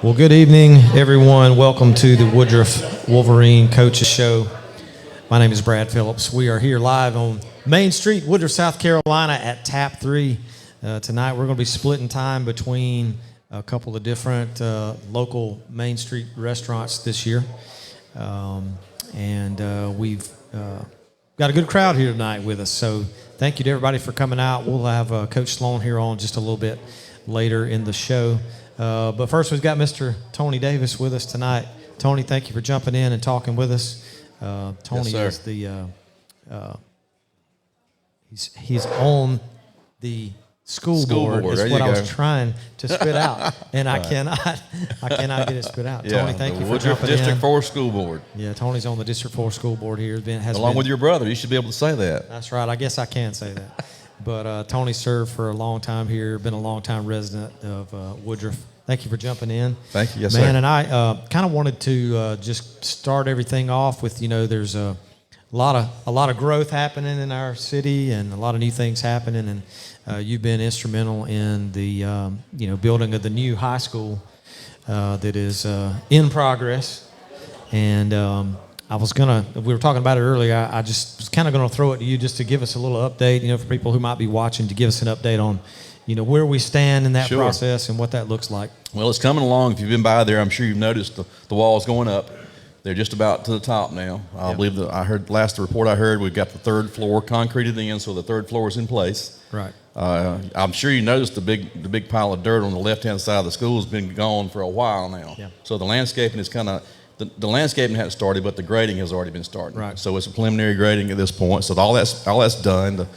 Well, good evening, everyone. Welcome to the Woodruff Wolverine Coaches Show. My name is Brad Phillips. We are here live on Main Street, Woodruff, South Carolina at Tap 3. Tonight we're going to be splitting time between a couple of different local Main Street restaurants this year. We've got a good crowd here tonight with us. So thank you to everybody for coming out. We'll have Coach Sloan here on just a little bit later in the show. But first, we've got Mr. Tony Davis with us tonight. Tony, thank you for jumping in and talking with us. Tony is the he's on the school board. Is what I was trying to spit out, and I cannot get it spit out. Tony, thank you for jumping in. District 4 School Board. Yeah, Tony's on the District 4 School Board here. Along with your brother, you should be able to say that. That's right. I guess I can say that. But Tony served for a long time here, been a long-time resident of Woodruff. Thank you for jumping in. Thank you. Yes, Man, sir. and I kind of wanted to just start everything off with, there's a lot of growth happening in our city and a lot of new things happening, and you've been instrumental in the building of the new high school that is in progress. And we were talking about it earlier. I just was kind of going to throw it to you just to give us a little update, for people who might be watching, to give us an update on where we stand in that process and what that looks like. Well, it's coming along. If you've been by there, I'm sure you've noticed the walls going up. They're just about to the top now. I believe that the report I heard, we've got the third floor concreted in, so the third floor is in place. Right. I'm sure you noticed the big pile of dirt on the left-hand side of the school has been gone for a while now. Yeah. So the landscaping is the landscaping hasn't started, but the grading has already been started. Right. So it's a preliminary grading at this point. So all that's done.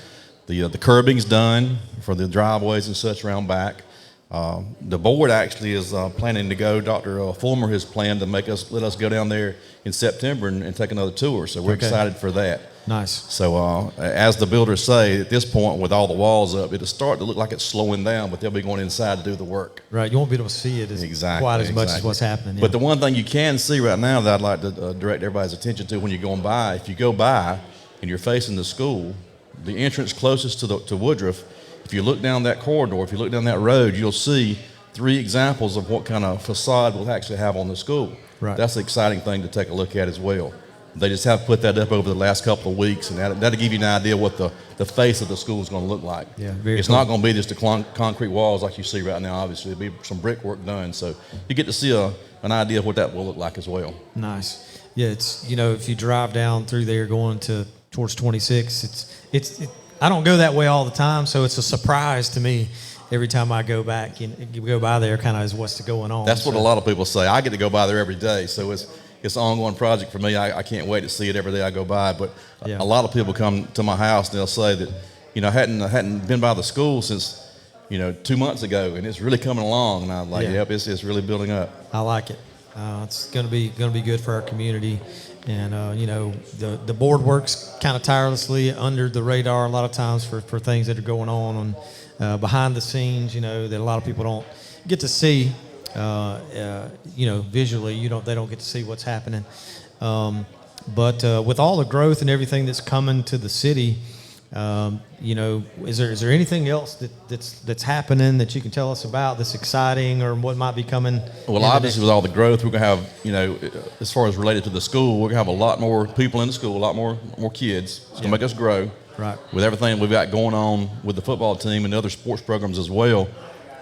The curbing's done for the driveways and such around back. The board actually is planning to go. Dr. Fulmer has planned to let us go down there in September and take another tour. So we're excited for that. Nice. So as the builders say, at this point with all the walls up, it'll start to look like it's slowing down, but they'll be going inside to do the work. Right. You won't be able to see it quite as much as what's happening. Yeah. But the one thing you can see right now that I'd like to direct everybody's attention to when you're going by, if you go by and you're facing the school, the entrance closest to Woodruff, if you look down that corridor, if you look down that road, you'll see 3 examples of what kind of facade we'll actually have on the school. Right. That's an exciting thing to take a look at as well. They just have put that up over the last couple of weeks, and that'll give you an idea what the face of the school is going to look like. Yeah, it's not going to be just the concrete walls like you see right now, obviously. There'll be some brickwork done, so you get to see an idea of what that will look like as well. Nice. Yeah, it's, if you drive down through there going towards 26, I don't go that way all the time, so it's a surprise to me every time I go back. You go by there kind of as what's going on. That's what a lot of people say. I get to go by there every day, so it's an ongoing project for me. I can't wait to see it every day I go by. But a lot of people come to my house and they'll say that, I hadn't been by the school since, 2 months ago, and it's really coming along. And I'm like, yep, it's really building up. I like it. It's going to be good for our community. And, the board works kind of tirelessly under the radar a lot of times for things that are going on behind the scenes, that a lot of people don't get to see, visually. They don't get to see what's happening. But with all the growth and everything that's coming to the city, is there anything else that's happening that you can tell us about that's exciting or what might be coming? Well, obviously with all the growth, we're going to have, as far as related to the school, we're going to have a lot more people in the school, a lot more kids. It's going to make us grow. Right. With everything we've got going on with the football team and other sports programs as well,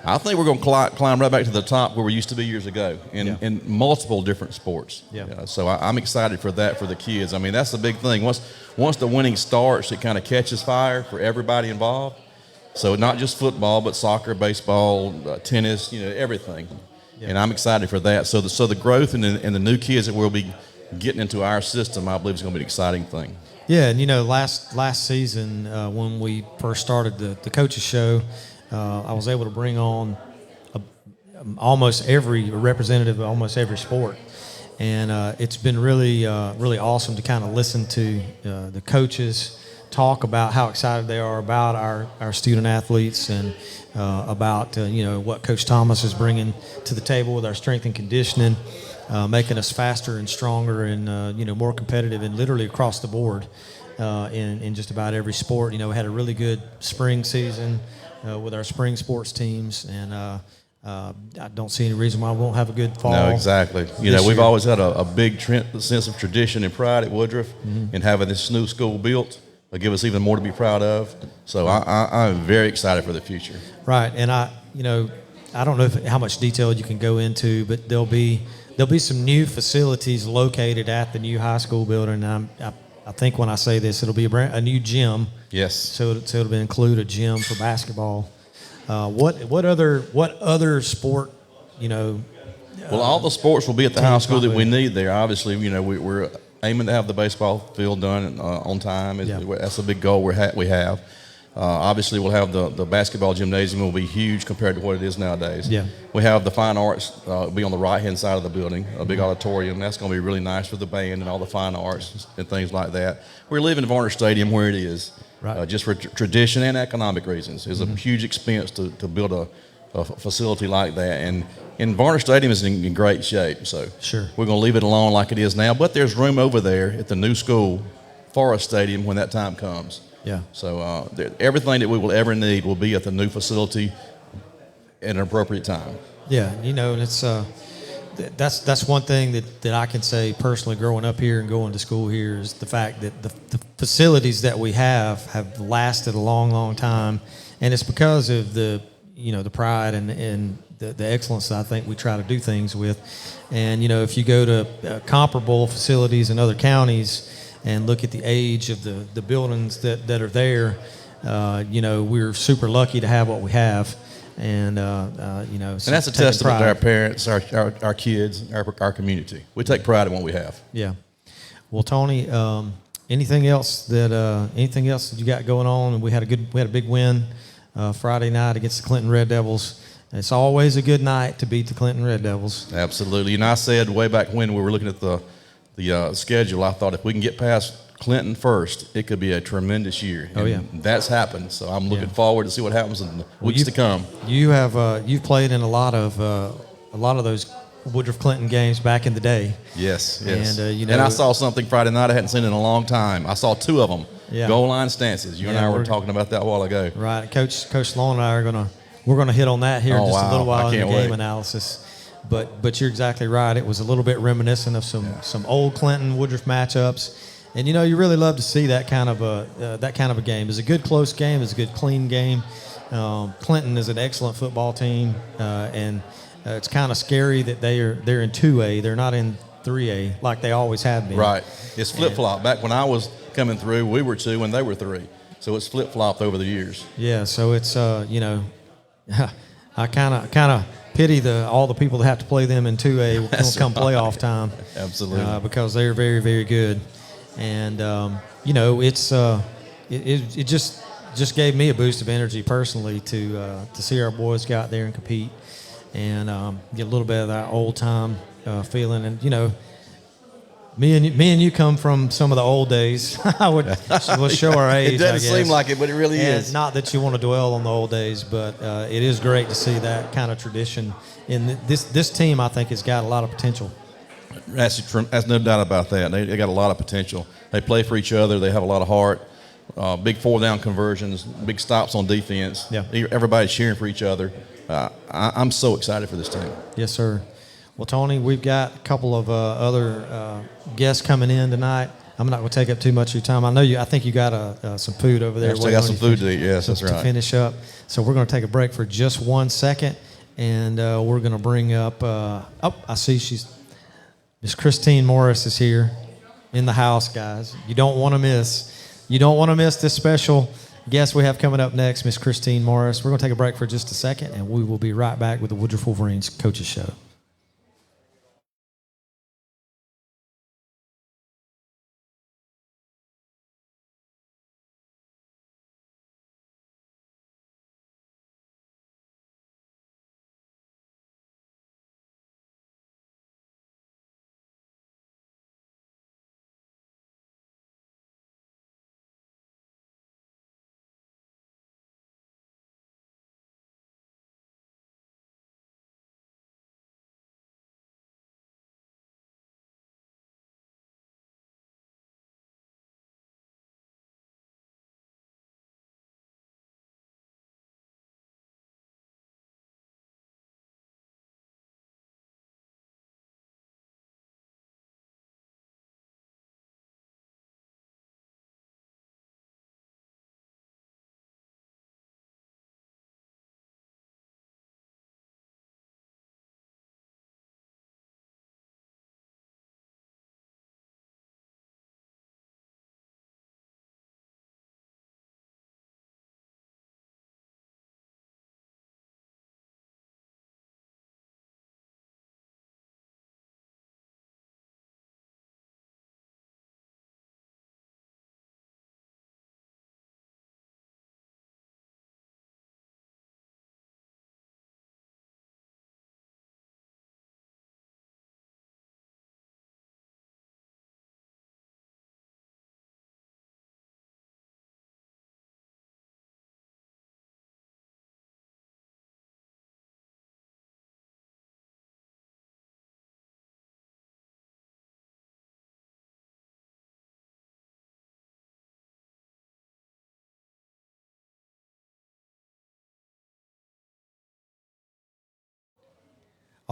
I think we're going to climb right back to the top where we used to be years ago in multiple different sports. Yeah. So I'm excited for that for the kids. I mean, that's the big thing. Once the winning starts, it kind of catches fire for everybody involved. So not just football, but soccer, baseball, tennis, everything. Yeah. And I'm excited for that. So the growth and the new kids that we'll be getting into our system, I believe, is going to be an exciting thing. Yeah, and last season when we first started the coaches show, I was able to bring on almost every representative of almost every sport, and it's been really awesome to kind of listen to the coaches talk about how excited they are about our student athletes and about what Coach Thomas is bringing to the table with our strength and conditioning, making us faster and stronger and more competitive and literally across the board in just about every sport. We had a really good spring season with our spring sports teams, and I don't see any reason why we won't have a good fall. No, exactly. We've always had a big sense of tradition and pride at Woodruff, and having this new school built will give us even more to be proud of. So I'm very excited for the future. Right, and I don't know how much detail you can go into, but there'll be some new facilities located at the new high school building. I think when I say this, it'll be a new gym. Yes. So it'll include a gym for basketball. What other sport? Well, all the sports will be at the high school that we need there. Obviously, we're aiming to have the baseball field done on time. That's a big goal we have. Obviously, we'll have the basketball gymnasium will be huge compared to what it is nowadays. Yeah. We have the fine arts be on the right-hand side of the building, a big auditorium. That's going to be really nice for the band and all the fine arts and things like that. We're leaving Varner Stadium where it is, right. Just for tradition and economic reasons. It's a huge expense to build a facility like that. And Varner Stadium is in great shape, so sure. We're going to leave it alone like it is now. But there's room over there at the new school for a stadium when that time comes. Yeah. So everything that we will ever need will be at the new facility at an appropriate time. Yeah, and it's that's one thing that I can say personally, growing up here and going to school here, is the fact that the facilities that we have lasted a long, long time, and it's because of the pride and the excellence that I think we try to do things with. And if you go to comparable facilities in other counties and look at the age of the buildings that are there, we're super lucky to have what we have, and and that's a testament to our parents, our kids, our community. We take pride in what we have. Yeah. Well, Tony, anything else that you got going on? And we had a big win Friday night against the Clinton Red Devils. It's always a good night to beat the Clinton Red Devils. Absolutely. And I said way back when we were looking at the schedule, I thought if we can get past Clinton first, it could be a tremendous year. And that's happened. So I'm looking forward to see what happens in the weeks to come. You've played in a lot of those Woodruff Clinton games back in the day. Yes. And and I saw something Friday night I hadn't seen in a long time. I saw two of them. Yeah. Goal line stances. You and I were talking about that a while ago. Right. Coach Sloan and I we're gonna hit on that here in just a little while in the game analysis. But you're exactly right. It was a little bit reminiscent of some old Clinton Woodruff matchups, and you really love to see that kind of a game. It's a good close game. It's a good clean game. Clinton is an excellent football team, and it's kind of scary that they're in 2A. They're not in 3A like they always have been. Right. It's flip flop. Back when I was coming through, we were 2 and they were 3. So it's flip flopped over the years. Yeah. So it's I kind of pity all the people that have to play them in 2A come playoff time. Absolutely. Because they're very, very good. And, it just gave me a boost of energy personally to see our boys go out there and compete and get a little bit of that old time feeling. And, me and you come from some of the old days. We'll show our age. It doesn't seem like it, but it really is. Not that you want to dwell on the old days, but it is great to see that kind of tradition. And this team, I think, has got a lot of potential. That's no doubt about that. They got a lot of potential. They play for each other. They have a lot of heart. Big 4-down conversions, big stops on defense. Yeah. Everybody's cheering for each other. I'm so excited for this team. Yes, sir. Well, Tony, we've got a couple of other guests coming in tonight. I'm not going to take up too much of your time. I think you got some food over there. I got some food to eat. Yes, that's right. To finish up. So we're going to take a break for just 1 second, and we're going to bring up. I see Miss Christine Morris is here in the house, guys. You don't want to miss. You don't want to miss this special guest we have coming up next, Miss Christine Morris. We're going to take a break for just a second, and we will be right back with the Woodruff Wolverines Coaches Show.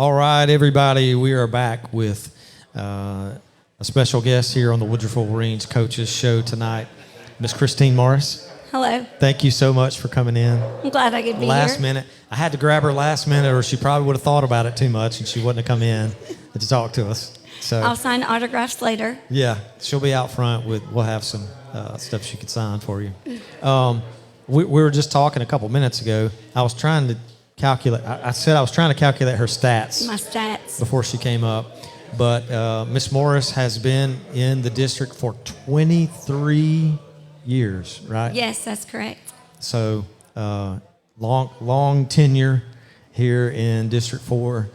All right, everybody, we are back with a special guest here on the Woodruff Wolverines Coaches Show tonight, Miss Christine Morris. Hello. Thank you so much for coming in. I'm glad I could be Last here. minute. I had to grab her last minute or she probably would have thought about it too much and she wouldn't have come in to talk to us. So I'll sign autographs later. yeah, she'll be out front we'll have some stuff she could sign for you. We were just talking a couple minutes ago. I was trying to calculate. I said I was trying to calculate her stats. My stats. Before she came up, but Miss Morris has been in the district for 23 years, right? Yes, that's correct. So long tenure here in District 4.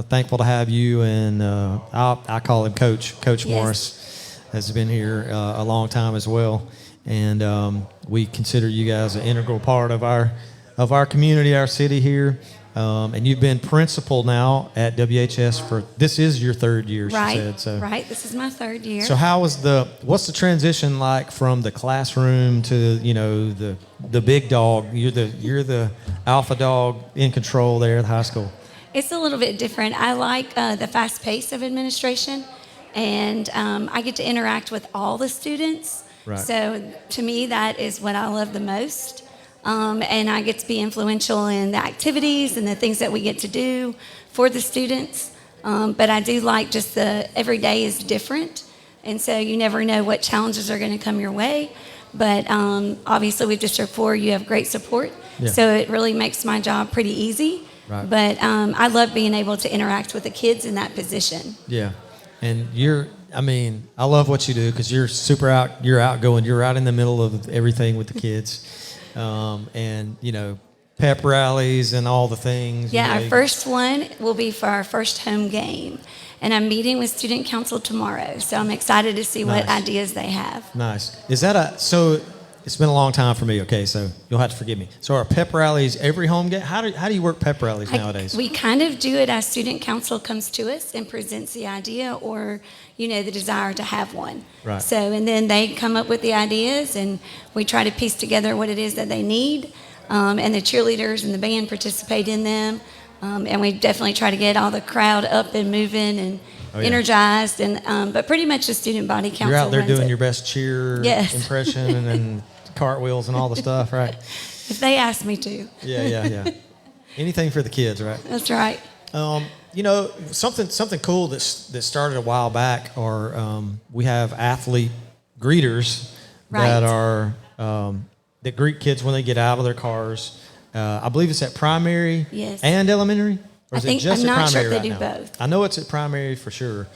Thankful to have you, and I call him Coach. Coach Yes. Morris has been here a long time as well, and we consider you guys an integral part of our community, our city here. And you've been principal now at WHS for, this is your third year, she Right. said. So. Right. This is my third year. So what's the transition like from the classroom to, the big dog? You're the alpha dog in control there at the high school. It's a little bit different. I like the fast pace of administration, and I get to interact with all the students. Right. So to me, that is what I love the most. And I get to be influential in the activities and the things that we get to do for the students. But I do like just every day is different. And so you never know what challenges are going to come your way. But obviously with District 4, you have great support. Yeah. So it really makes my job pretty easy. Right. But I love being able to interact with the kids in that position. Yeah. And I love what you do because you're outgoing. You're out in the middle of everything with the kids. And pep rallies and all the things. Yeah, our first one will be for our first home game. And I'm meeting with student council tomorrow. So I'm excited to see what Nice. ideas they have. Nice. So it's been a long time for me, okay, so you'll have to forgive me. So are pep rallies every home game? How do you work pep rallies nowadays? We kind of do it as student council comes to us and presents the idea or, the desire to have one. Right. So, and then they come up with the ideas and we try to piece together what it is that they need. And the cheerleaders and the band participate in them. And we definitely try to get all the crowd up and moving and energized. And but pretty much the student body council You're out there runs doing it. your best cheer Yes. impression and then cartwheels and all the stuff, right? If they ask me to. Yeah. Anything for the kids, right? That's right. Something cool that started a while back are we have athlete greeters that Right. are that greet kids when they get out of their cars. I believe it's at primary Yes. and elementary. Or I is think- it just I'm at not sure primary if they right do now? both. I know it's at primary for sure.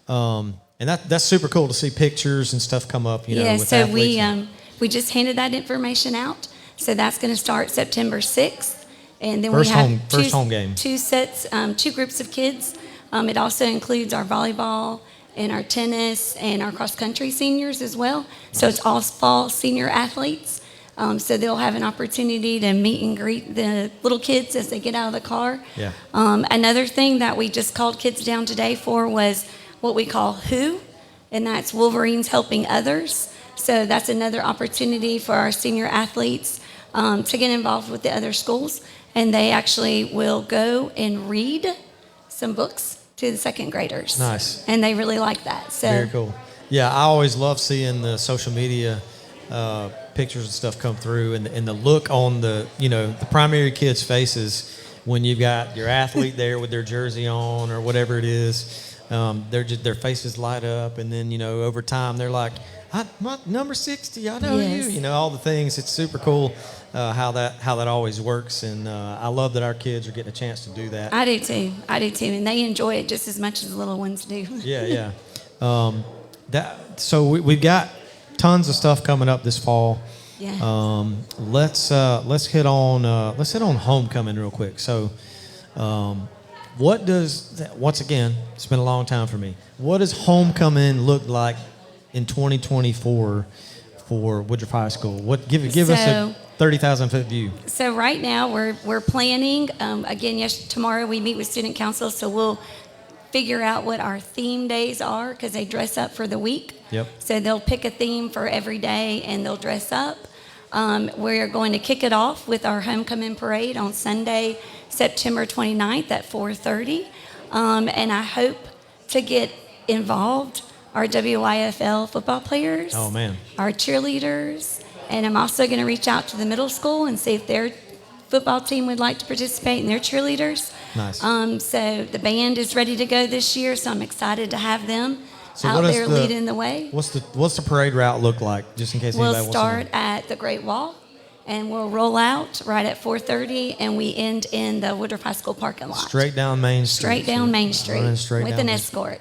And that's super cool to see pictures and stuff come up. Yeah, with so athletes. we just handed that information out. So that's going to start September 6th. And then First we have first home game. two sets, two groups of kids. It also includes our volleyball and our tennis and our cross-country seniors as well. So it's all fall senior athletes. So they'll have an opportunity to meet and greet the little kids as they get out of the car. Yeah. Another thing that we just called kids down today for was what we call WHO, and that's Wolverines Helping Others. So that's another opportunity for our senior athletes to get involved with the other schools. And they actually will go and read some books to the second graders. Nice. And they really like that. So Very cool. Yeah, I always love seeing the social media pictures and stuff come through, and the look on the primary kids' faces when you've got your athlete there with their jersey on or whatever it is. Their faces light up, and then over time they're like, number 60, I know Yes. you. All the things. It's super cool how that always works, and I love that our kids are getting a chance to do that. I do too. And they enjoy it just as much as the little ones do. Yeah. So we've got tons of stuff coming up this fall. Yeah. Let's hit on homecoming real quick. So, once again, it's been a long time for me. What does homecoming look like in 2024 for Woodruff High School? Give us a 30,000-foot view. So right now we're planning. Again, tomorrow we meet with student council, so we'll figure out what our theme days are because they dress up for the week. Yep. So they'll pick a theme for every day and they'll dress up. We're going to kick it off with our homecoming parade on Sunday, September 29th at 4:30. And I hope to get involved our WYFL football players, Oh, man. our cheerleaders, and I'm also going to reach out to the middle school and see if their football team would like to participate in their cheerleaders. Nice. So the band is ready to go this year, so I'm excited to have them So out what is there leading the way. What's the parade route look like, just in case We'll anybody wants to start know? at the Great Wall, and we'll roll out right at 4:30, and we end in the Woodruff High School parking lot. Straight down Main Street. Straight down So Main Street running straight with down an Main escort.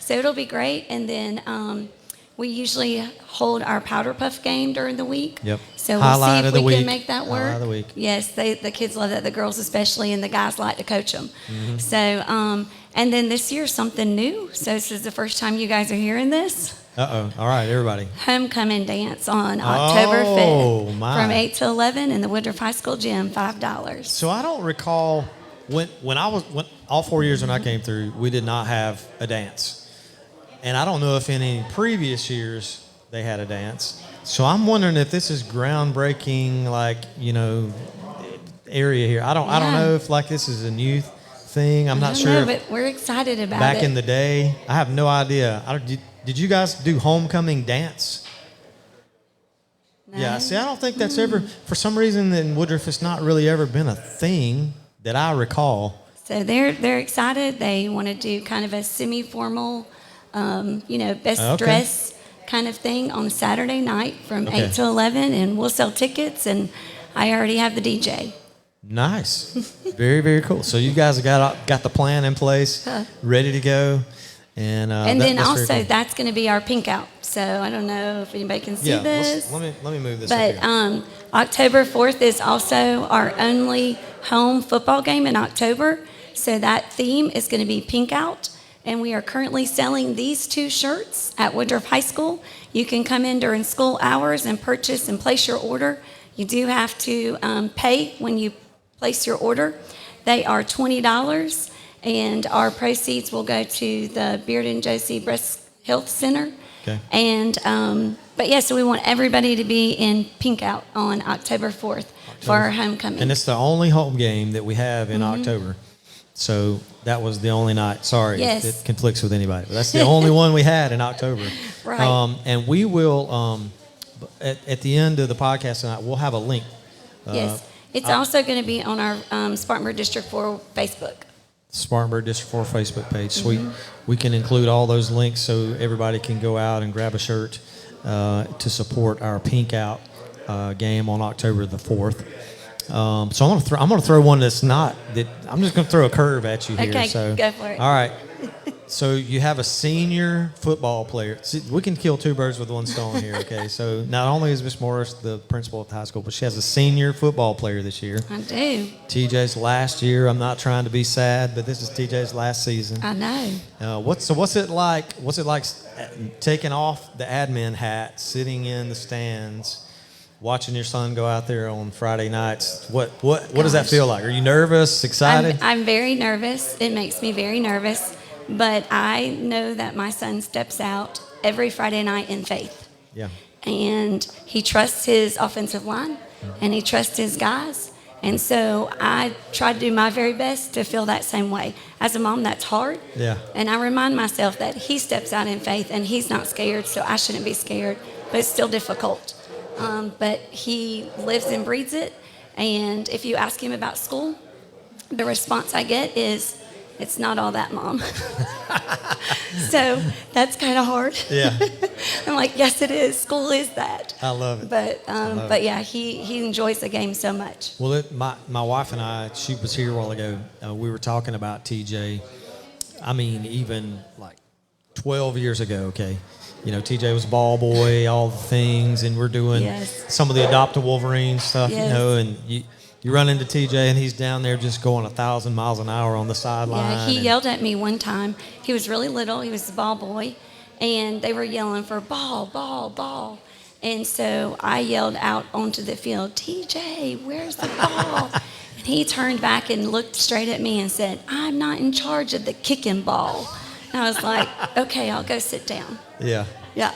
So it'll be great. And then we usually hold our Powder Puff game during the week. Yep. So Highlight we'll of see the if we can week. make that work. Highlight of the week. Yes, the kids love that. The girls especially, and the guys like to coach them. Mm-hmm. So and then this year something new. So this is the first time you guys are hearing this. Uh-oh. All right, everybody. Homecoming dance on October 5th my. from 8 to 11 in the Woodruff High School gym, $5. So I don't recall when all 4 years when I came through, we did not have a dance. And I don't know if in any previous years they had a dance. So I'm wondering if this is groundbreaking, like, area here. I don't Yeah. know if like this is a new thing. I'm not I don't sure. know, if but we're excited about back it. in the day, I have no idea. Did you guys do homecoming dance? No? Yeah, see, I don't think that's ever, for some reason in Woodruff, it's not really ever been a thing that I recall. So they're excited. They want to do kind of a semi-formal, best Okay. dress kind of thing on Saturday night from Okay. 8 to 11, and we'll sell tickets, and I already have the DJ. Nice. Very, very cool. So you guys have got the plan in place, ready to go. And And then that's very also, cool. that's going to be our pink out. So I don't know if anybody can see Yeah, this. let me move this But up here. October 4th is also our only home football game in October. So that theme is going to be pink out. And we are currently selling these 2 shirts at Woodruff High School. You can come in during school hours and purchase and place your order. You do have to pay when you place your order. They are $20, and our proceeds will go to the Beard and Josie Breast Health Center. Okay. And but yeah, so we want everybody to be in pink out on October 4th for our homecoming. And it's the only home game that we have in October. So that was the only night. Sorry Yes. if it conflicts with anybody. But that's the only one we had in October. Right. And we will, at the end of the podcast tonight, we'll have a link. Yes. It's also going to be on our Spartanburg District 4 Facebook. Spartanburg District 4 Facebook page. Sweet. We can include all those links so everybody can go out and grab a shirt to support our Pink Out game on October the 4th. So I'm gonna throw one that's not that. I'm just gonna throw a curve at you here. Okay, So go for it. All right. So you have a senior football player. See, we can kill 2 birds with 1 stone here. Okay. So not only is Miss Morris the principal at the high school, but she has a senior football player this year. I do. TJ's last year. I'm not trying to be sad, but this is TJ's last season. I know. What's it like? What's it like taking off the admin hat, sitting in the stands, watching your son go out there on Friday nights? What does that Gosh. feel like? Are you nervous, excited? I'm very nervous. It makes me very nervous. But I know that my son steps out every Friday night in faith. Yeah. And he trusts his offensive line, and he trusts his guys. And so I try to do my very best to feel that same way. As a mom, that's hard. Yeah. And I remind myself that he steps out in faith, and he's not scared, so I shouldn't be scared. But it's still difficult. But he lives and breathes it. And if you ask him about school, the response I get is, "It's not all that, Mom." So that's kind of hard. Yeah. I'm like, yes, it is. School is that. I love it. But yeah, he enjoys the game so much. Well, my wife and I, she was here a while ago. We were talking about TJ. I mean, even like 12 years ago, okay? TJ was ball boy, all the things, and we're doing Yes. some of the Adopt a Wolverine stuff, Yes. and you run into TJ, and he's down there just going 1,000 miles an hour on the sideline. Yeah, he and- yelled at me one time. He was really little. He was the ball boy, and they were yelling for ball, ball, ball. And so I yelled out onto the field, "TJ, where's the ball?" And he turned back and looked straight at me and said, "I'm not in charge of the kicking ball." And I was like, "Okay, I'll go sit down." Yeah. Yeah.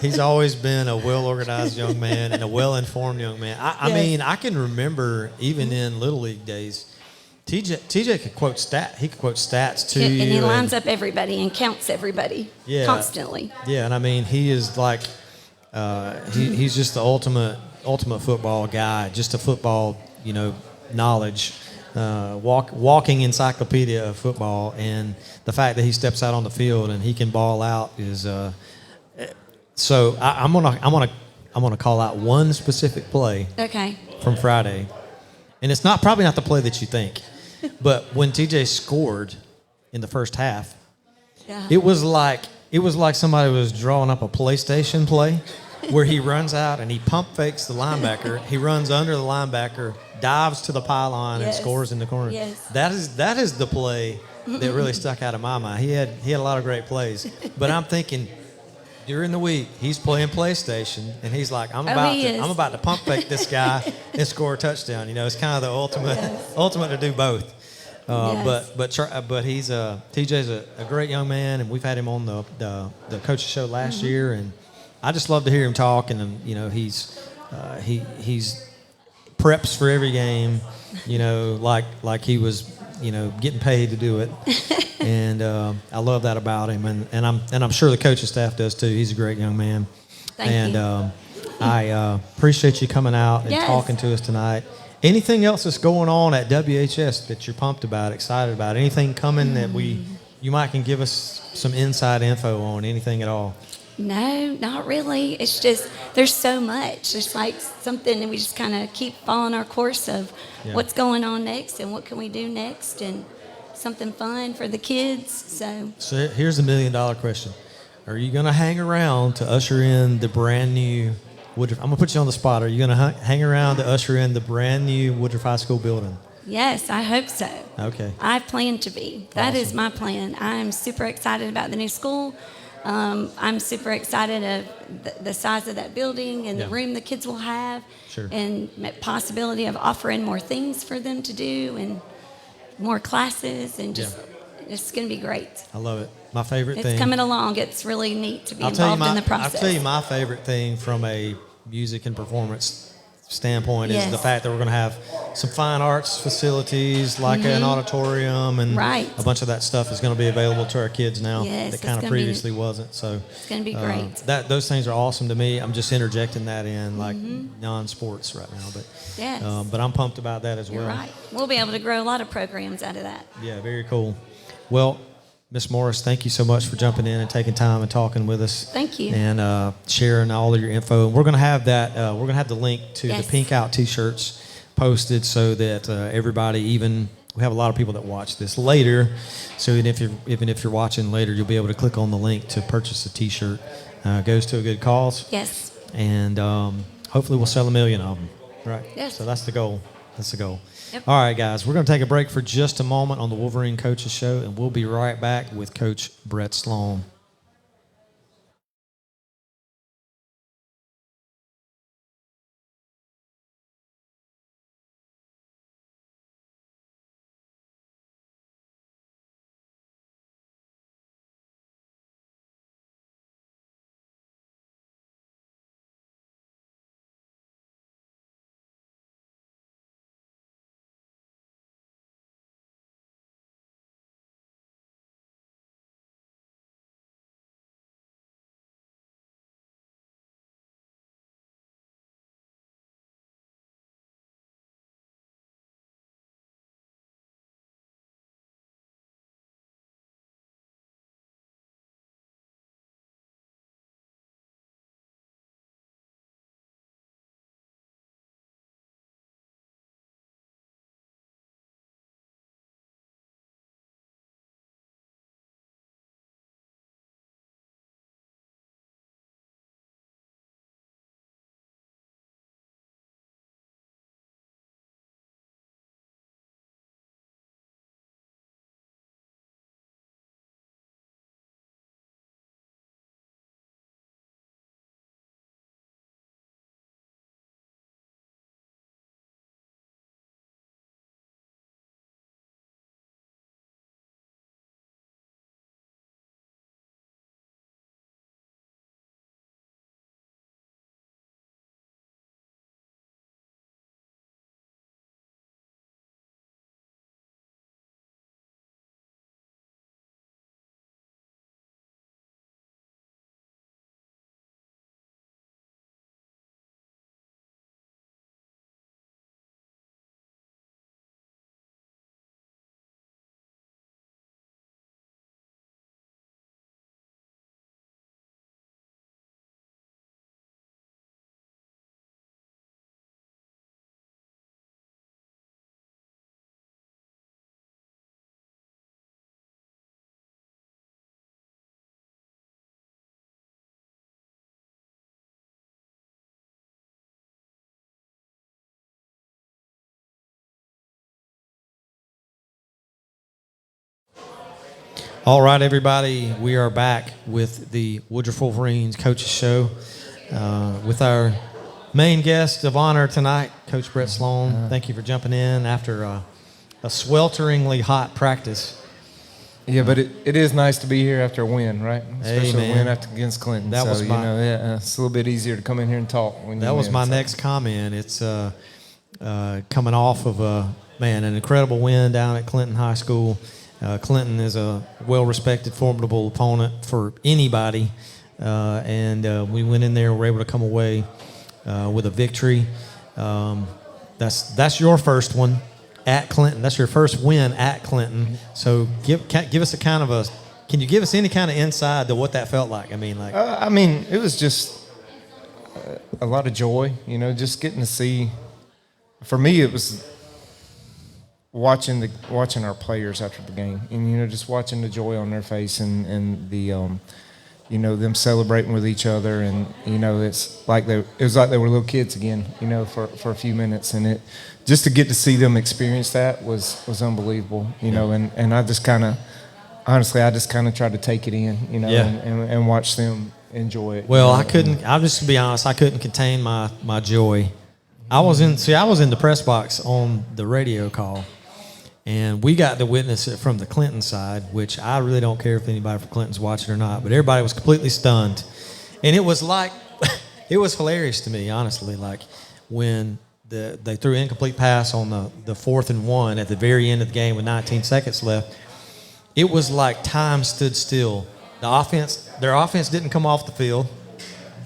He's always been a well-organized young man and a well-informed young man. I Yes. mean, I can remember even in Little League days, TJ could quote stats to you. And he lines up everybody and counts everybody Yeah. constantly. Yeah, and I mean, he is like, he's just the ultimate football guy, just a football, knowledge, walking encyclopedia of football, and the fact that he steps out on the field and he can ball out is. So I'm gonna call out one specific play Okay. from Friday, and it's probably not the play that you think, but when TJ scored in the first half, Yeah. it was like somebody was drawing up a PlayStation play, where he runs out and he pump fakes the linebacker. He runs under the linebacker, dives to the pylon, and Yes. scores in the corner. Yes. That is the play that really stuck out of my mind. He had a lot of great plays, but I'm thinking. During the week, he's playing PlayStation, and he's like, I'm about to pump fake this guy and score a touchdown. It's kind of the ultimate to do both. Yes. But he's TJ's a great young man, and we've had him on the coach's show last year, and I just love to hear him talk. And he's preps for every game, like he was getting paid to do it. And I love that about him, and I'm sure the coaching staff does too. He's a great young man. Thank you. I appreciate you coming out and Yes. talking to us tonight. Anything else that's going on at WHS that you're pumped about, excited about? Anything coming that you might can give us some inside info on? Anything at all? No, not really. It's just there's so much. It's like something that we just kind of keep following our course of what's going on next and what can we do next and something fun for the kids. So Here's the $1 million question: are you going to hang around to usher in the brand new Woodruff? I'm going to put you on the spot. Are you going to hang around to usher in the brand new Woodruff High School building? yes, I hope so. Okay. I plan to be. That is Awesome. my plan. I'm super excited about the new school. I'm super excited of the size of that building and the Yeah. room the kids will have, Sure. and possibility of offering more things for them to do and more classes, and just it's going to be great. I love it. My favorite It's thing. coming along. It's really neat to be I'll tell you involved in the process. I'll tell you my favorite thing from a music and performance standpoint is Yes. the fact that we're going to have some fine arts facilities like an auditorium, and Right. a bunch of that stuff is going to be available to our kids now Yes, that it's kind of gonna be- previously wasn't. So It's going to be great. those things are awesome to me. I'm just interjecting that in like non-sports right now, but Yes. but I'm pumped about that as You're well. right. We'll be able to grow a lot of programs out of that. Yeah, very cool. Well, Miss Morris, thank you so much for jumping in and taking time and talking with us. Thank you. And sharing all of your info. We're gonna have that. We're gonna have the link to Yes. the Pink Out T-shirts posted so that everybody, even we have a lot of people that watch this later. So even if you're watching later, you'll be able to click on the link to purchase a T-shirt. Goes to a good cause. Yes. And hopefully we'll sell 1 million of them. Right. Yes. So that's the goal. That's the goal. Yep. All right, guys, we're going to take a break for just a moment on the Wolverine Coaches Show, and we'll be right back with Coach Brett Sloan. All right, everybody, we are back with the Woodruff Wolverines Coaches Show with our main guest of honor tonight, Coach Brett Sloan. Thank you for jumping in after a swelteringly hot practice. Yeah, but it is nice to be here after a win, right? Especially Hey, a win against Clinton. That was my, it's a little bit easier to come in here and talk. That was my next comment. It's coming off of an incredible win down at Clinton High School. Clinton is a well-respected, formidable opponent for anybody, and we went in there and were able to come away with a victory. That's your first one at Clinton. That's your first win at Clinton. So give us a kind of can you give us any kind of insight to what that felt like? It was just a lot of joy, just getting to see. For me, it was watching our players after the game, and just watching the joy on their face and the them celebrating with each other, and it was like they were little kids again, for a few minutes, and just to get to see them experience that was unbelievable, and I just kind of honestly tried to take it in, and watch them enjoy it. Well, I'll just be honest, I couldn't contain my joy. I was in the press box on the radio call. And we got to witness it from the Clinton side, which I really don't care if anybody from Clinton's watching or not, but everybody was completely stunned. And it was it was hilarious to me, honestly, like when they threw an incomplete pass on the 4th and 1 at the very end of the game with 19 seconds left. It was like time stood still. Their offense didn't come off the field.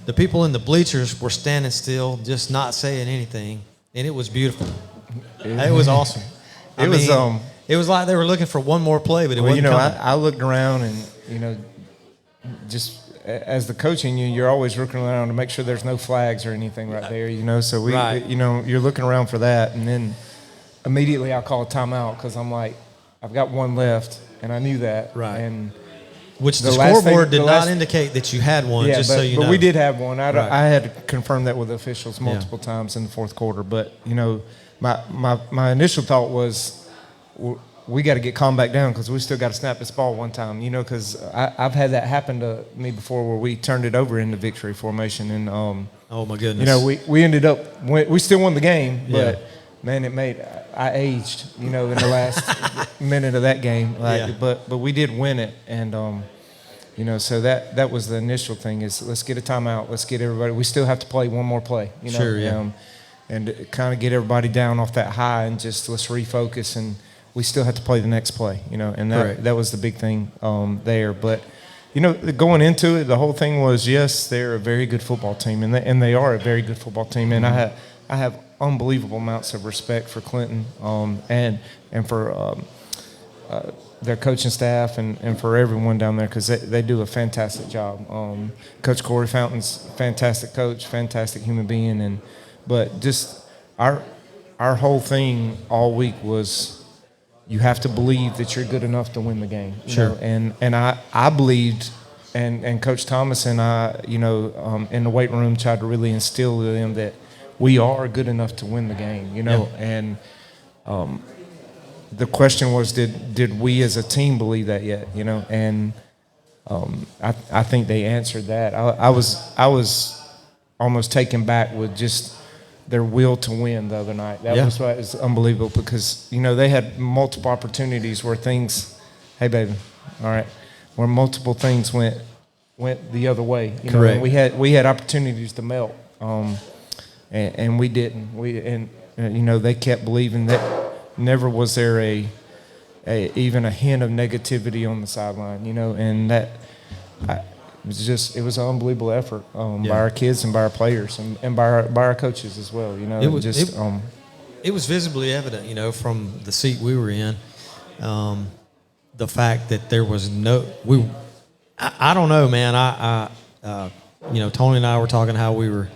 The people in the bleachers were standing still, just not saying anything, and it was beautiful. It was awesome. It was like they were looking for one more play, but it wasn't coming. I looked around and, just as the coach in you're always looking around to make sure there's no flags or anything right there, so you're looking around for that. And then immediately I call a timeout because I'm like, I've got one left, and I knew that. Right. And which the scoreboard did not indicate that you had one, but we did have one. Right. I had to confirm that with the officials multiple times in the fourth quarter. But, my initial thought was we got to get calm back down because we still got to snap this ball one time, because I've had that happen to me before where we turned it over into victory formation. And, oh, my goodness. We ended up – we still won the game, but, man, I aged, in the last minute of that game. But we did win it. And, so that was the initial thing is let's get a timeout. Let's get everybody – we still have to play one more play, Sure, yeah. And kind of get everybody down off that high and just let's refocus, and we still have to play the next play, and that was the big thing there. But, going into it, the whole thing was, yes, they're a very good football team, and they are a very good football team. And I have unbelievable amounts of respect for Clinton and for their coaching staff and for everyone down there because they do a fantastic job. Coach Corey Fountain's a fantastic coach, fantastic human being, but just our whole thing all week was you have to believe that you're good enough to win the game. Sure. And I believed, and Coach Thomas and I, in the weight room tried to really instill in them that we are good enough to win the game, And the question was, did we as a team believe that yet, And I think they answered that. I was almost taken back with just their will to win the other night. That was what was unbelievable because, they had multiple opportunities where things, hey, baby, all right, where multiple things went the other way. Correct. And we had opportunities to melt, and we didn't. They kept believing that never was there even a hint of negativity on the sideline, and that it was an unbelievable effort by our kids and by our players and by our coaches as well. It was visibly evident, from the seat we were in, the fact that there was I don't know, man. Tony and I were talking how we were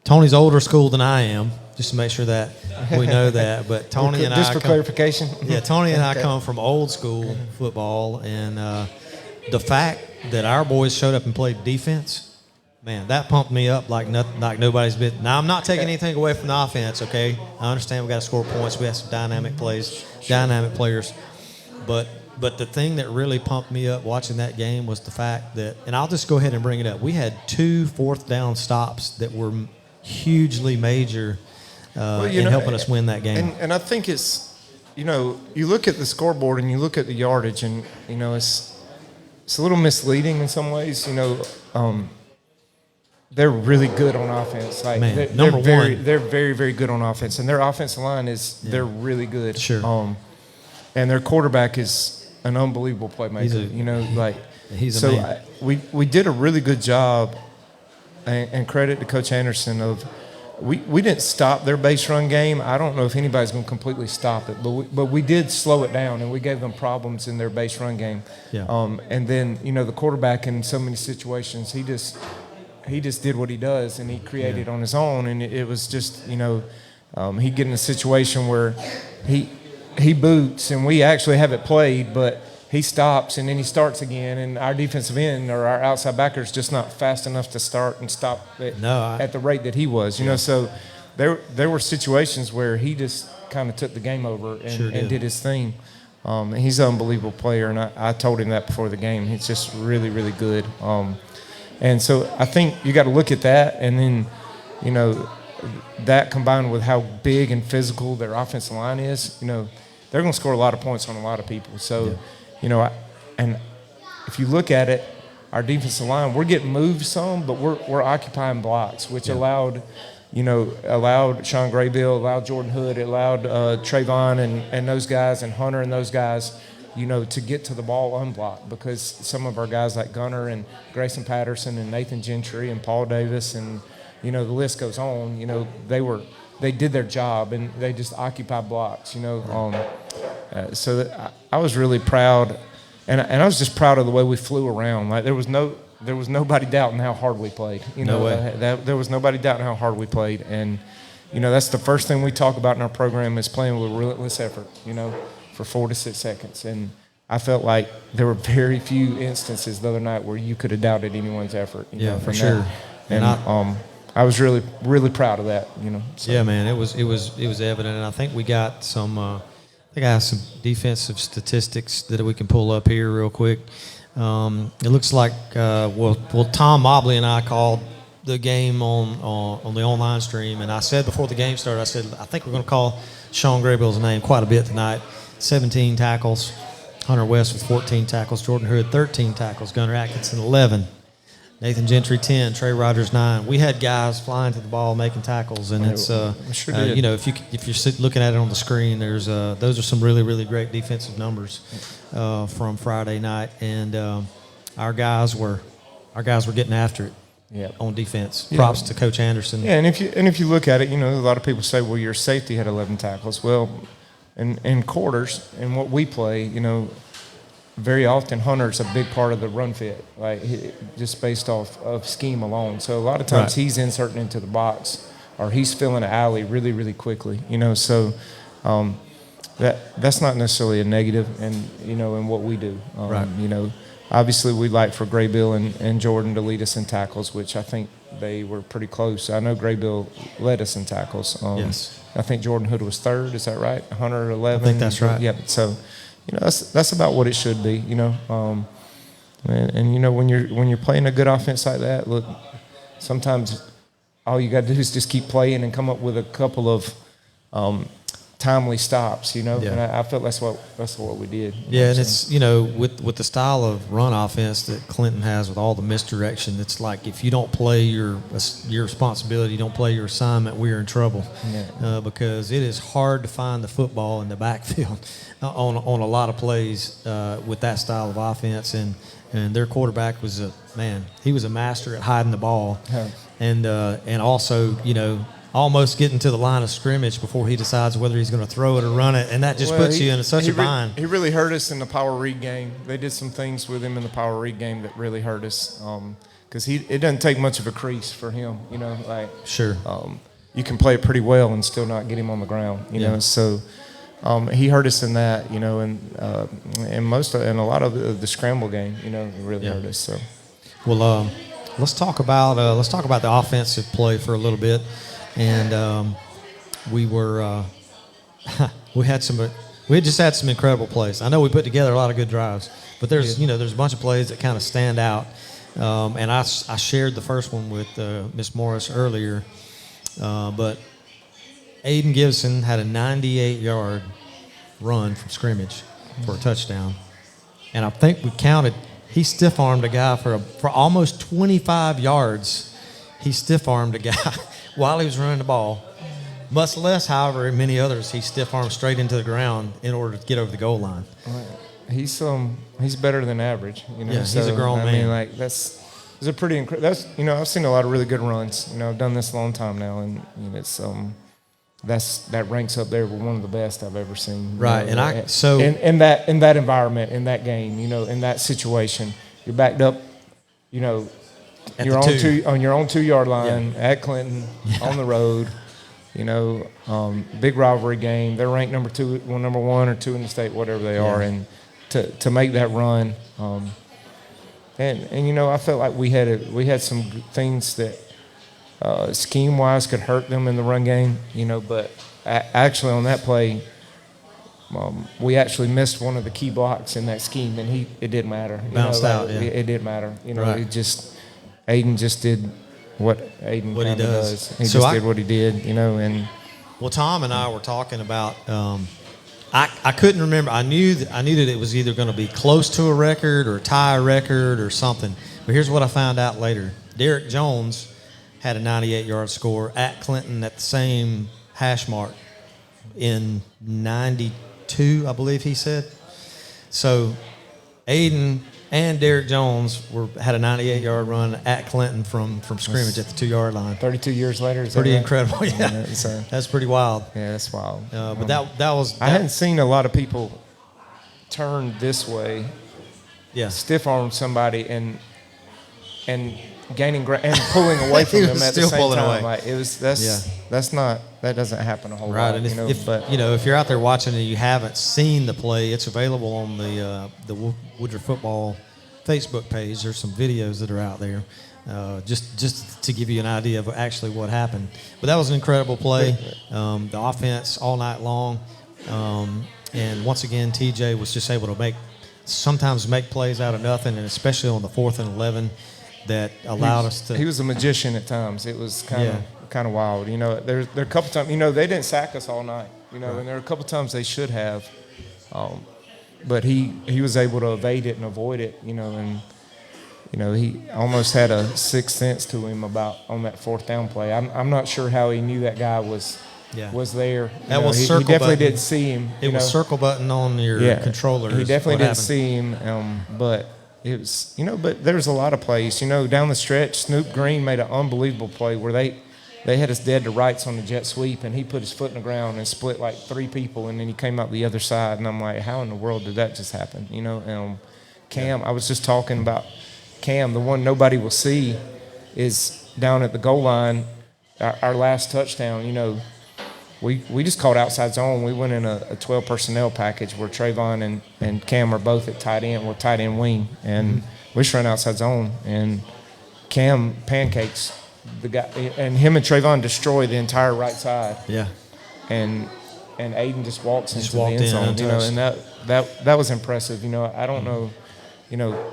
Tony's older school than I am, just to make sure that we know that. But Tony and just for clarification, Tony and I come from old school football, and the fact that our boys showed up and played defense, man, that pumped me up like nobody's been. Now, I'm not taking anything away from the offense, okay? I understand we got to score points. We have some dynamic plays, dynamic players. But But the thing that really pumped me up watching that game was the fact that, and I'll just go ahead and bring it up. We had 2 fourth down stops that were hugely major in helping us win that game. And I think it's, you look at the scoreboard and you look at the yardage, and it's a little misleading in some ways. They're really good on offense. Like Man, they're very, very good on offense, and their offensive line they're really good. Sure. And their quarterback is an unbelievable playmaker. He's a man. We did a really good job, and credit to Coach Anderson of. We didn't stop their base run game. I don't know if anybody's going to completely stop it, but we did slow it down, and we gave them problems in their base run game. Yeah. And then the quarterback in so many situations, he just did what he does, and he created on his own, and it was just he get in a situation where he boots, and we actually have it played, but he stops and then he starts again, and our defensive end or our outside backer is just not fast enough to start and stop at the rate that he was. So there were situations where he just kind of took the game over and did his thing. He's an unbelievable player, and I told him that before the game. He's just really, really good. And so I think you got to look at that, and then that combined with how big and physical their offensive line is, they're going to score a lot of points on a lot of people. So. And if you look at it, our defensive line, we're getting moved some, but we're occupying blocks, which allowed Sean Graybill, allowed Jordan Hood, it allowed Trayvon and those guys, and Hunter and those guys, to get to the ball unblocked, because some of our guys like Gunner and Grayson Patterson and Nathan Gentry and Paul Davis and the list goes on. They did their job, and they just occupied blocks. So I was really proud, and I was just proud of the way we flew around. Like there was nobody doubting how hard we played. No way. There was nobody doubting how hard we played, and that's the first thing we talk about in our program is playing with relentless effort. For 4 to 6 seconds, and I felt like there were very few instances the other night where you could have doubted anyone's effort. For sure. And I was really, really proud of that. So. Yeah, man, it was evident, and I think we got some. I think I have some defensive statistics that we can pull up here real quick. It looks like Tom Mobley and I called the game on the online stream, and I said before the game started, I think we're going to call Sean Graybill's name quite a bit tonight. 17 tackles, Hunter West with 14 tackles, Jordan Hood 13 tackles, Gunnar Atkinson 11. Nathan Gentry 10, Trey Rogers 9. We had guys flying to the ball making tackles, and it's sure did. if you're looking at it on the screen, there's those are some really, really great defensive numbers from Friday night, and our guys were getting after it on defense. Props to Coach Anderson. Yeah, and if you look at it, a lot of people say, well, your safety had 11 tackles. Well, in quarters and what we play, very often Hunter's a big part of the run fit, like just based off of scheme alone. So a lot of times he's inserting into the box or he's filling an alley really, really quickly. So that's not necessarily a negative, in what we do. Obviously we'd like for Graybill and Jordan to lead us in tackles, which I think they were pretty close. I know Graybill led us in tackles. Yes. I think Jordan Hood was third. Is that right? 111. I think that's right. Yeah. So. That's about what it should be, and when you're playing a good offense like that, look, sometimes all you got to do is just keep playing and come up with a couple of timely stops, And I felt that's what we did. Yeah, and it's with the style of run offense that Clinton has with all the misdirection, it's like if you don't play your responsibility, you don't play your assignment, we're in trouble. Because it is hard to find the football in the backfield on a lot of plays with that style of offense, and their quarterback was he was a master at hiding the ball, and also almost getting to the line of scrimmage before he decides whether he's going to throw it or run it, and that just puts you in such a bind. He really hurt us in the power read game. They did some things with him in the power read game that really hurt us because it doesn't take much of a crease for him. Sure. You can play it pretty well and still not get him on the ground. So he hurt us in that. And a lot of the scramble game. It really hurt us. So. Well, let's talk about the offensive play for a little bit. And we had some We just had some incredible plays. I know we put together a lot of good drives, but there's there's a bunch of plays that kind of stand out. And I shared the first one with Miss Morris earlier, but Aiden Gibson had a 98-yard run from scrimmage for a touchdown, and I think we counted. He stiff-armed a guy for almost 25 yards. He stiff-armed a guy while he was running the ball. Much less, however, than many others, he stiff-armed straight into the ground in order to get over the goal line. He's better than average. Yeah, he's a grown man. I mean, like it's a pretty incredible. I've seen a lot of really good runs. I've done this a long time now, and it's that ranks up there with one of the best I've ever seen. Right, in that environment, in that game, in that situation, you're backed up, you're on your own 2-yard line at Clinton on the road. Big rivalry game. They're ranked number 1 or 2 in the state, whatever they are, and to make that run, and I felt like we had some things that scheme wise could hurt them in the run game, but actually on that play, we actually missed one of the key blocks in that scheme, and it didn't matter. Bounced out. It didn't matter. Right. Aiden just did what Aiden what he does. He just did what he did, and. Well, Tom and I were talking about. I couldn't remember. I knew that it was either going to be close to a record or tie a record or something. But here's what I found out later: Derek Jones had a 98-yard score at Clinton at the same hash mark in 92, I believe he said. So Aiden and Derek Jones had a 98-yard run at Clinton from scrimmage at the 2-yard line. 32 years later, is pretty that right? incredible. Yeah, that's pretty wild. Yeah, that's wild. But that was. I hadn't seen a lot of people turn this way, stiff arm somebody and gaining and pulling away from them at the same time. Like that doesn't happen a whole lot. And if you're out there watching and you haven't seen the play, it's available on the Woodruff football Facebook page. There's some videos that are out there, just to give you an idea of actually what happened. But that was an incredible play. The offense all night long, and once again, TJ was just able to sometimes make plays out of nothing, and especially on the 4th and 11. That allowed us to. He was a magician at times. It was kind of wild. There are a couple times. They didn't sack us all night. And there are a couple times they should have, but he was able to evade it and avoid it. And he almost had a sixth sense to him on that 4th down play. I'm not sure how he knew that guy was there. That was he definitely didn't see him. It was circle button on your controller. He definitely didn't see him, but. It was, but there's a lot of plays. Down the stretch, Snoop Green made an unbelievable play where they had us dead to rights on the jet sweep, and he put his foot in the ground and split like 3 people, and then he came out the other side, and I'm like, how in the world did that just happen? Cam, I was just talking about Cam, the one nobody will see is down at the goal line, our last touchdown, We just called outside zone. We went in a 12 personnel package where Trayvon and Cam are both at tight end. We're tight end wing, and we just ran outside zone. And Cam pancakes the guy, and him and Trayvon destroy the entire right side. Yeah. And Aiden just walks into the end zone. And that was impressive. I don't know.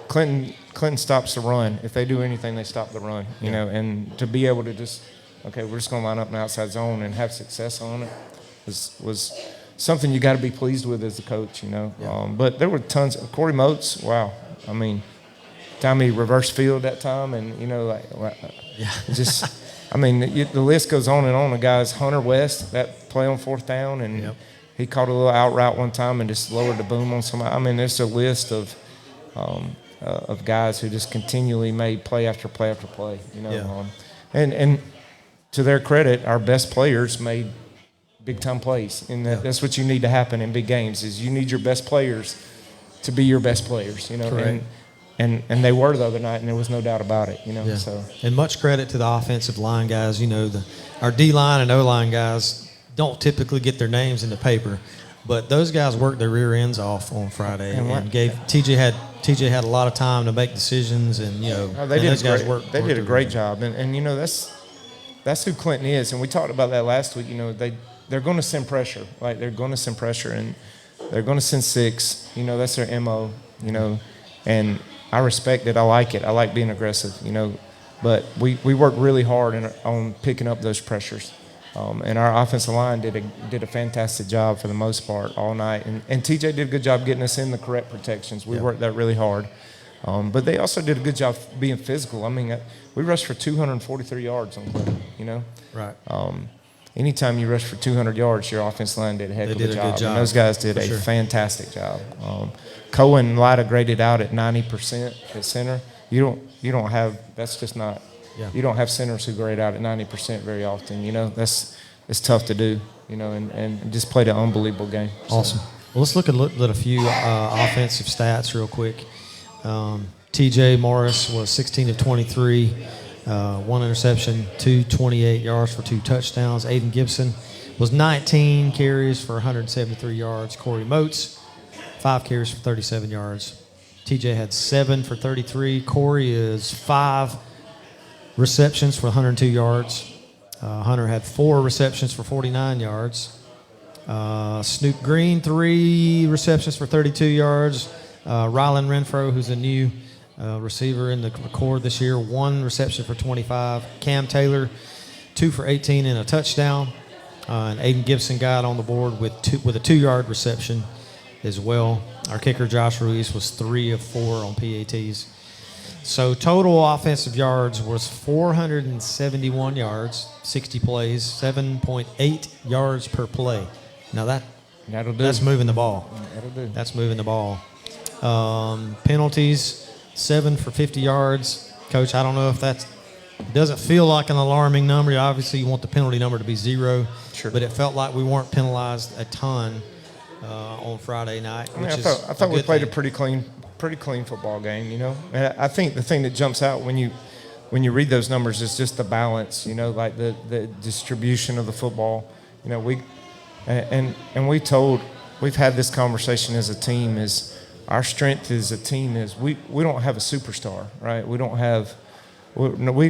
Clinton stops the run. If they do anything, they stop the run. And to be able to just. Okay, we're just going to line up in the outside zone and have success on it was something you got to be pleased with as a coach, But there were tons. Corey Moats, wow. I mean, time he reversed field that time, and the list goes on and on. The guys, Hunter West, that play on 4th down, and he caught a little out route one time and just lowered the boom on somebody. I mean, there's a list of guys who just continually made play after play after play, and to their credit, our best players made big-time plays, and that's what you need to happen in big games. Is you need your best players to be your best players, Correct. and they were the other night, and there was no doubt about it, So and much credit to the offensive line guys. Our D-line and O-line guys don't typically get their names in the paper, but those guys worked their rear ends off on Friday and gave TJ had a lot of time to make decisions, and they did a great job, and that's who Clinton is, and we talked about that last week. They're going to send pressure, they're going to send pressure, and They're going to send 6. You know, that's their MO, you know, and I respect it. I like it. I like being aggressive, you know. But we work really hard on picking up those pressures. And our offensive line did a fantastic job for the most part all night. And TJ did a good job getting us in the correct protections. We worked that really hard. But they also did a good job being physical. I mean, we rushed for 243 yards on clip, you know. Right. Anytime you rush for 200 yards, your offensive line did a heck of a job. Good job. And those guys did a fantastic job. Cohen and Lyda graded out at 90% at center. You don't have, that's just not, you don't have centers who grade out at 90% very often. You know, it's tough to do, you know, and just played an unbelievable game. Awesome. Well, let's look at a few offensive stats real quick. TJ Morris was 16 of 23, 1 interception, 228 yards for 2 touchdowns. Aiden Gibson was 19 carries for 173 yards. Corey Moats, 5 carries for 37 yards. TJ had 7 for 33. Corey is 5 receptions for 102 yards. Hunter had 4 receptions for 49 yards. Snoop Green, 3 receptions for 32 yards. Rylan Renfro, who's a new receiver in the core this year, 1 reception for 25. Cam Taylor, 2 for 18 and a touchdown. And Aiden Gibson got on the board with a 2-yard reception as well. Our kicker, Josh Ruiz, was 3 of 4 on PATs. So total offensive yards was 471 yards, 60 plays, 7.8 yards per play. Now that'll do. That's moving the ball. That'll do. That's moving the ball. Penalties, 7 for 50 yards. Coach, I don't know if that doesn't feel like an alarming number. Obviously, you want the penalty number to be 0. Sure. But it felt like we weren't penalized a ton on Friday night. I thought we played a pretty clean football game, you know. And I think the thing that jumps out when you read those numbers is just the balance, you know, like the distribution of the football. You know, we've had this conversation as a team is our strength as a team is we don't have a superstar, right? We've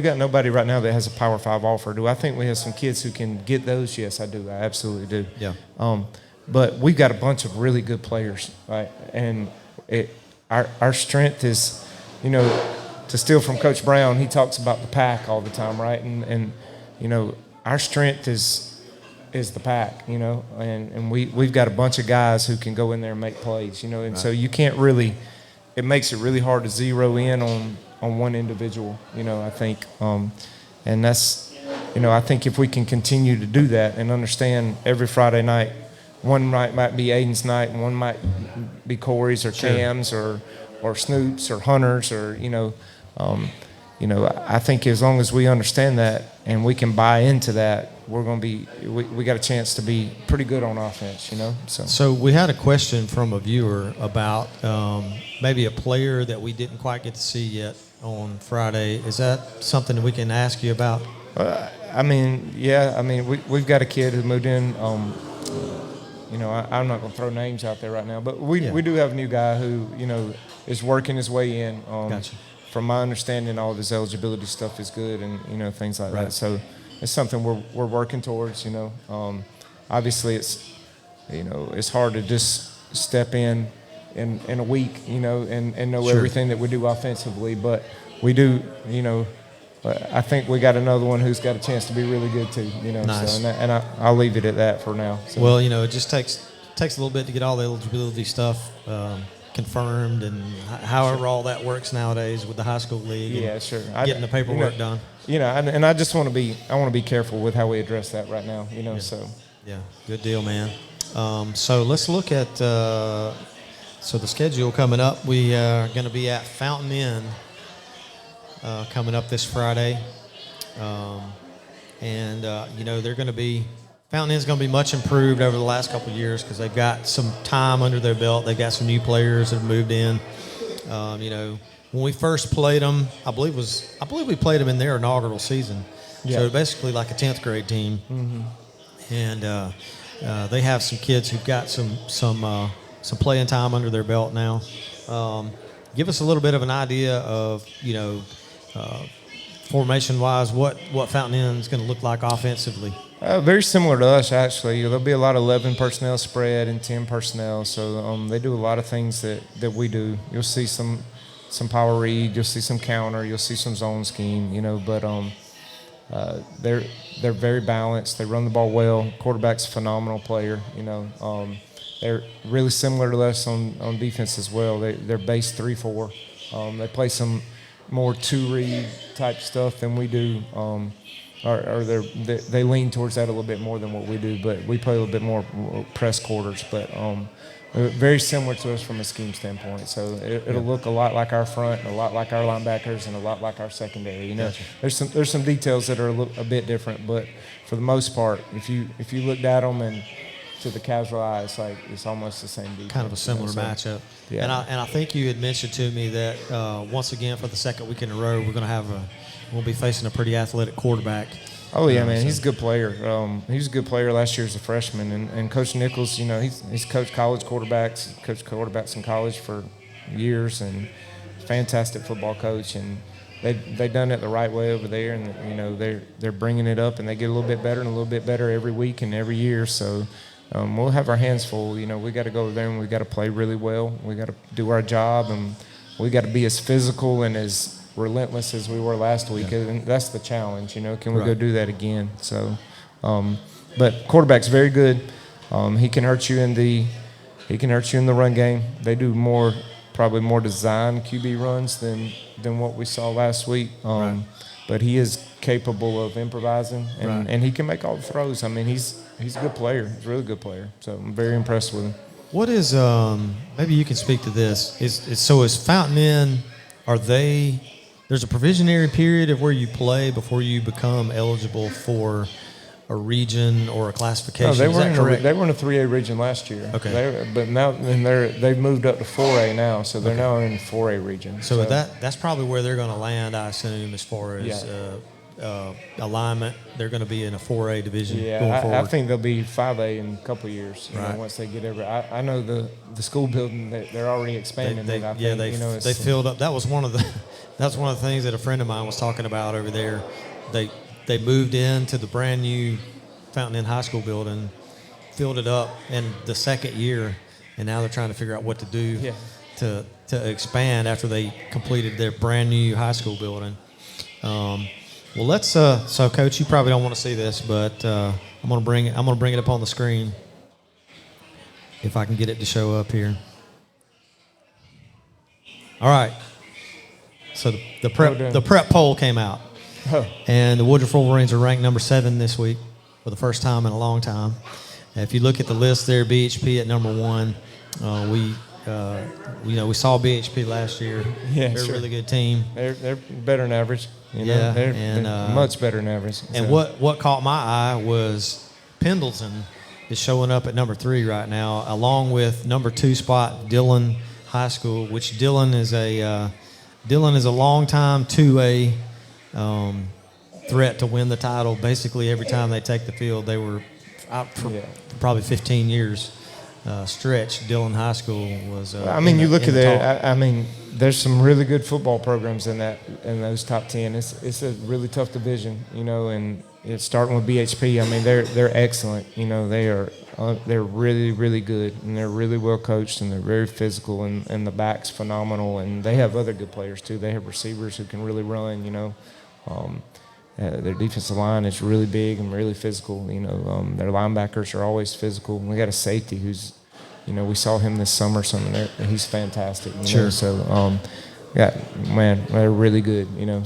got nobody right now that has a Power 5 offer. Do I think we have some kids who can get those? Yes, I do. I absolutely do. Yeah. But we've got a bunch of really good players, right? And our strength is, you know, to steal from Coach Brown, he talks about the pack all the time, right? And you know, our strength is the pack, you know, and we've got a bunch of guys who can go in there and make plays, you know, and so you can't really, it makes it really hard to zero in on one individual, you know, I think, and that's, you know, I think if we can continue to do that and understand every Friday night, one night might be Aiden's night, and one might be Corey's or Cam's or Snoop's or Hunter's or, you know, I think as long as we understand that and we can buy into that, we're going to be, we got a chance to be pretty good on offense, you know. So we had a question from a viewer about maybe a player that we didn't quite get to see yet on Friday. Is that something that we can ask you about? We've got a kid who moved in. You know, I'm not going to throw names out there right now, but we do have a new guy who, you know, is working his way in. Gotcha. From my understanding, all of his eligibility stuff is good, and you know, things like that. So it's something we're working towards. You know, obviously it's, you know, it's hard to just step in a week, you know, and know everything that we do offensively, but we do, you know. I think we got another one who's got a chance to be really good too, you know. Nice. So, and I'll leave it at that for now. So. Well, you know, it just takes a little bit to get all the eligibility stuff confirmed, and however all that works nowadays with the high school league. Yeah, sure. Getting the paperwork done. You know, and I just want to be careful with how we address that right now. You know, Yeah, good deal, man. So let's look at the schedule coming up. We are going to be at Fountain Inn coming up this Friday, and you know, they're going to be. Fountain Inn's going to be much improved over the last couple of years because they've got some time under their belt. They've got some new players that have moved in. You know, when we first played them, I believe we played them in their inaugural season. Yeah. So basically like a 10th grade team. Mm-hmm. And they have some kids who've got some playing time under their belt now. Give us a little bit of an idea of, you know, formation-wise, what Fountain Inn is going to look like offensively. Very similar to us, actually. There'll be a lot of 11 personnel spread and 10 personnel. So they do a lot of things that we do. You'll see some power read, you'll see some counter, you'll see some zone scheme, but they're very balanced. They run the ball well. Quarterback's a phenomenal player, They're really similar to us on defense as well. They're base 3-4. They play some more two-read type stuff than we do. Or they lean towards that a little bit more than what we do, but we play a little bit more press quarters. But very similar to us from a scheme standpoint. So it'll look a lot like our front, a lot like our linebackers, and a lot like our secondary. Gotcha. There's some details that are a bit different, but for the most part, if you looked at them and to the casual eye, it's almost the same defense. Kind of a similar matchup. Yeah. And I think you had mentioned to me that once again for the second week in a row we'll be facing a pretty athletic quarterback. Oh yeah, man, he's a good player. He was a good player last year as a freshman, and Coach Nichols, he's coached college quarterbacks, coached quarterbacks in college for years, and fantastic football coach. And they done it the right way over there, and they're bringing it up, and they get a little bit better and a little bit better every week and every year. So we'll have our hands full. We got to go over there and we got to play really well. We got to do our job, and we got to be as physical and as relentless as we were last week, and that's the challenge. Can we go do that again? So, but quarterback's very good. He can hurt you in the run game. They do probably more design QB runs than what we saw last week. But he is capable of improvising, and he can make all the throws. I mean, he's a good player. He's a really good player. So I'm very impressed with him. What is maybe you can speak to this? Is Fountain Inn? There's a provisionary period of where you play before you become eligible for a region or a classification. No, they were in a 3A region last year. Okay. But now they've moved up to 4A now, so they're now in 4A region. So that's probably where they're going to land, I assume, as far as alignment. They're going to be in a 4A division going forward. I think they'll be 5A in a couple of years. Once they get I know the school building they're already expanding. They filled up. That was one of the things that a friend of mine was talking about over there. They moved into the brand new Fountain Inn High School building, filled it up in the second year, and now they're trying to figure out what to do to expand after they completed their brand new high school building. Well, let's. So, Coach, you probably don't want to see this, but I'm gonna bring it up on the screen if I can get it to show up here. All right. So the prep poll came out, and the Woodruff Wolverines are ranked number 7 this week for the first time in a long time. If you look at the list there, BHP at number 1. We saw BHP last year. Yeah, they're a really good team. They're better than average. They're much better than average. And what caught my eye was Pendleton is showing up at number 3 right now, along with number 2 spot Dillon High School, which Dillon is a long-time 2A threat to win the title. Basically, every time they take the field, they were out for probably 15 years. Stretch. Dillon High School was. You look at that. There's some really good football programs in those top 10. It's a really tough division, and it's starting with BHP. They're excellent. They're really, really good, and they're really well coached, and they're very physical, and the back's phenomenal, and they have other good players too. They have receivers who can really run. Their defensive line is really big and really physical. Their linebackers are always physical. We got a safety who's, we saw him this summer. He's fantastic. Sure. So, they're really good. And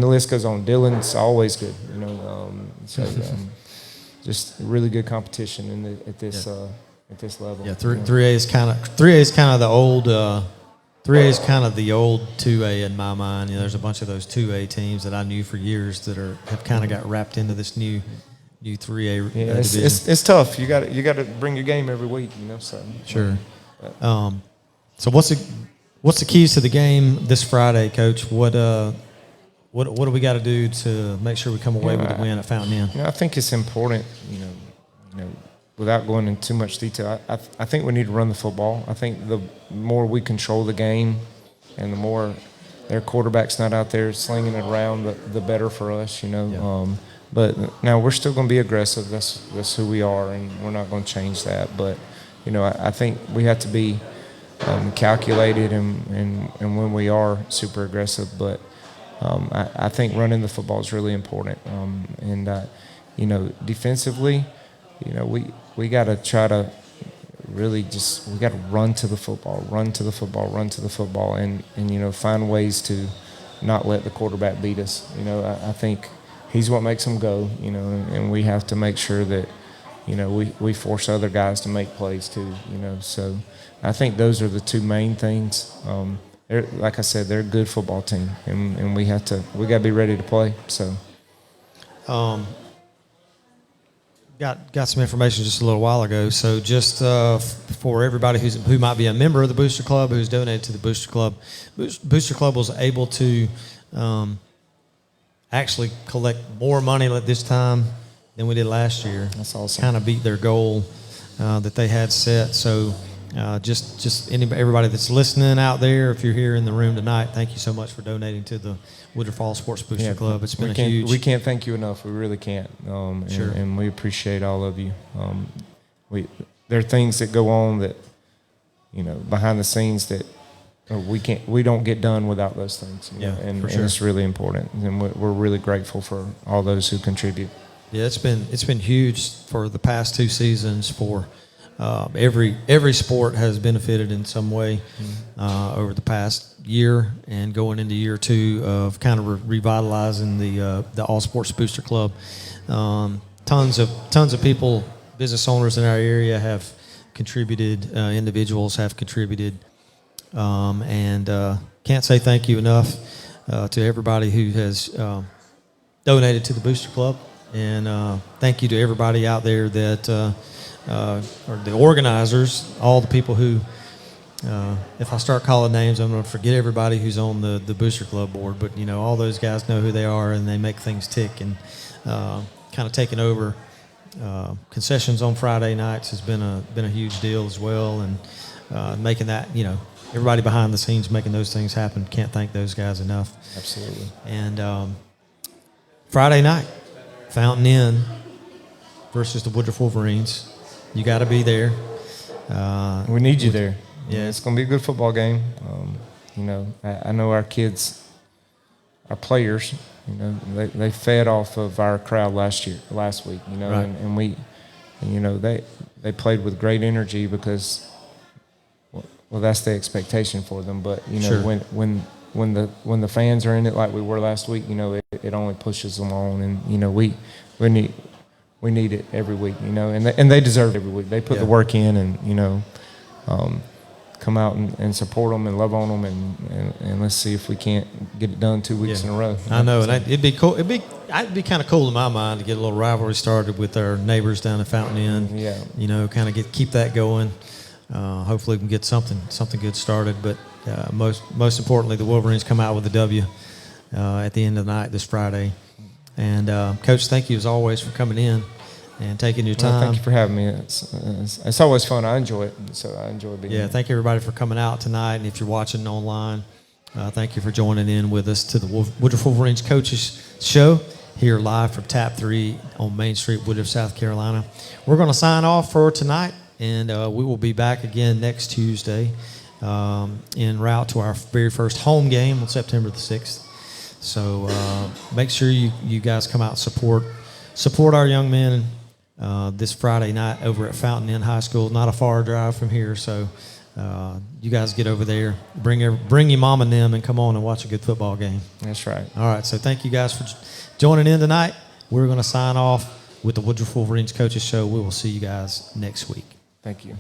the list goes on. Dillon's always good. Just really good competition at this level. Yeah, 3A is kind of the old. 3A is kind of the old 2A in my mind. There's a bunch of those 2A teams that I knew for years that have kind of got wrapped into this new 3A division. It's tough. You got to bring your game every week. So sure. So what's the keys to the game this Friday, Coach? What do we got to do to make sure we come away with a win at Fountain Inn? I think it's important. Without going into too much detail, I think we need to run the football. I think the more we control the game and the more their quarterback's not out there slinging it around, the better for us, But now we're still going to be aggressive. That's who we are, and we're not going to change that. But I think we have to be calculated, and when we are super aggressive. But I think running the football is really important. And defensively, we got to try to really we got to run to the football, and find ways to not let the quarterback beat us. I think he's what makes them go. And we have to make sure that we force other guys to make plays too. So I think those are the two main things. Like I said, they're a good football team, and we got to be ready to play. So. Got some information just a little while ago. So just for everybody who might be a member of the Booster Club, who's donated to the Booster Club, Booster Club was able to actually collect more money at this time than we did last year. That's awesome. Kind of beat their goal that they had set. So everybody that's listening out there, if you're here in the room tonight, thank you so much for donating to the Woodruff Falls Sports Booster Club. It's been huge. We can't thank you enough. We really can't. Sure. And we appreciate all of you. There are things that go on that, behind the scenes that we don't get done without those things. And it's really important. And we're really grateful for all those who contribute. Yeah, it's been huge for the past 2 seasons. For every sport has benefited in some way over the past year, and going into year 2 of kind of revitalizing the All Sports Booster Club. Tons of people, business owners in our area have contributed. Individuals have contributed, and can't say thank you enough to everybody who has donated to the Booster Club. And thank you to everybody out there that are the organizers, all the people who, if I start calling names, I'm going to forget everybody who's on the Booster Club board. But, all those guys know who they are, and they make things tick. And kind of taking over concessions on Friday nights has been a huge deal as well. And making that, everybody behind the scenes making those things happen. Can't thank those guys enough. Absolutely. And Friday night, Fountain Inn versus the Woodruff Wolverines. You got to be there. We need you there. Yeah, it's going to be a good football game. I know our kids, our players, they fed off of our crowd last week, right. and we, they played with great energy because, well, that's the expectation for them. But sure. when the fans are in it like we were last week, it only pushes them on, and we need it every week, and they deserve it every week. They put the work in, and come out and support them and love on them, and let's see if we can't get it done 2 weeks in a row. I know, and it'd be cool. It'd be kind of cool in my mind to get a little rivalry started with our neighbors down at Fountain Inn. Yeah. Kind of keep that going. Hopefully, we can get something good started. But most importantly, the Wolverines come out with a W at the end of the night this Friday. And Coach, thank you as always for coming in and taking your time. Well, thank you for having me. It's always fun. I enjoy it, so I enjoy being here. Thank everybody for coming out tonight. And if you're watching online, thank you for joining in with us to the Woodruff Wolverines Coaches Show here live from Tap 3 on Main Street, Woodruff, South Carolina. We're going to sign off for tonight, and we will be back again next Tuesday en route to our very first home game on September the 6th. So make sure you guys come out and support our young men this Friday night over at Fountain Inn High School. Not a far drive from here, so you guys get over there. Bring your mom and them, and come on and watch a good football game. That's right. All right, so thank you guys for joining in tonight. We're going to sign off with the Woodruff Wolverines Coaches Show. We will see you guys next week. Thank you.